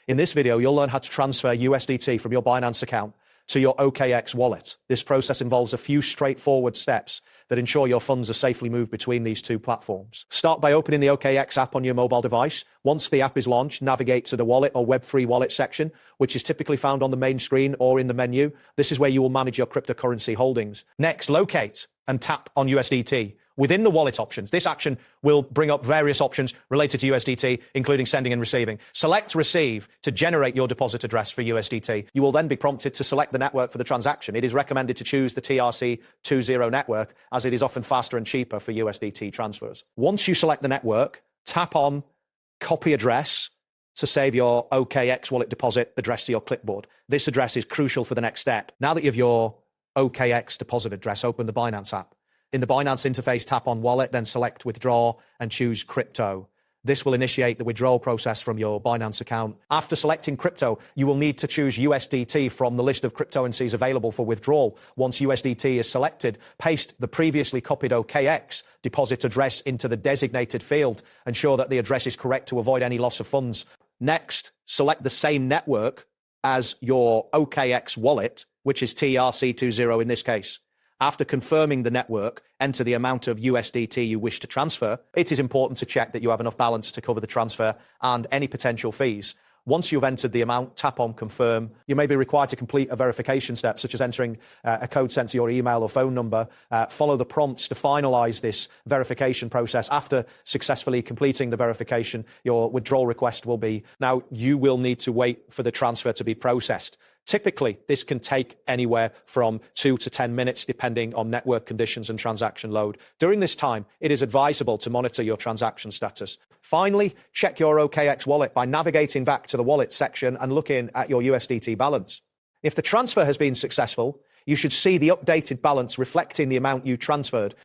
In this video, you'll learn how to transfer USDT from your Binance account to your OKX wallet. This process involves a few straightforward steps that ensure your funds are safely moved between these two platforms. Start by opening the OKX app on your mobile device. Once the app is launched, navigate to the wallet or web-free wallet section, which is typically found on the main screen or in the menu. This is where you will manage your cryptocurrency holdings. Next, locate and tap on USDT. Within the wallet options, this action will bring up various options related to USDT, including sending and receiving. Select Receive to generate your deposit address for USDT. You will then be prompted to select the network for the transaction. It is recommended to choose the TRC20 network, as it is often faster and cheaper for USDT transfers. Once you select the network, tap on Copy Address to save your OKX wallet deposit address to your clipboard. This address is crucial for the next step. Now that you have your OKX deposit address, open the Binance app. In the Binance interface, tap on Wallet, then select Withdraw and choose Crypto. This will initiate the withdrawal process from your Binance account. After selecting crypto, you will need to choose USDT from the list of cryptocurrencies available for withdrawal. Once USDT is selected, paste the previously copied OKX deposit address into the designated field. Ensure that the address is correct to avoid any loss of funds. Next, select the same network as your OKX wallet, which is TRC20 in this case. After confirming the network, enter the amount of USDT you wish to transfer. It is important to check that you have enough balance to cover the transfer and any potential fees. Once you've entered the amount, tap on Confirm. You may be required to complete a verification step, such as entering a code sent to your email or phone number. Follow the prompts to finalize this verification process. After successfully completing the verification, your withdrawal request will be. Now, you will need to wait for the transfer to be processed. Typically, this can take anywhere from 2 to 10 minutes, depending on network conditions and transaction load. During this time, it is advisable to monitor your transaction status. Finally, check your OKX wallet by navigating back to the wallet section and looking at your USDT balance. If the transfer has been successful, you should see the updated balance reflecting the amount you transferred.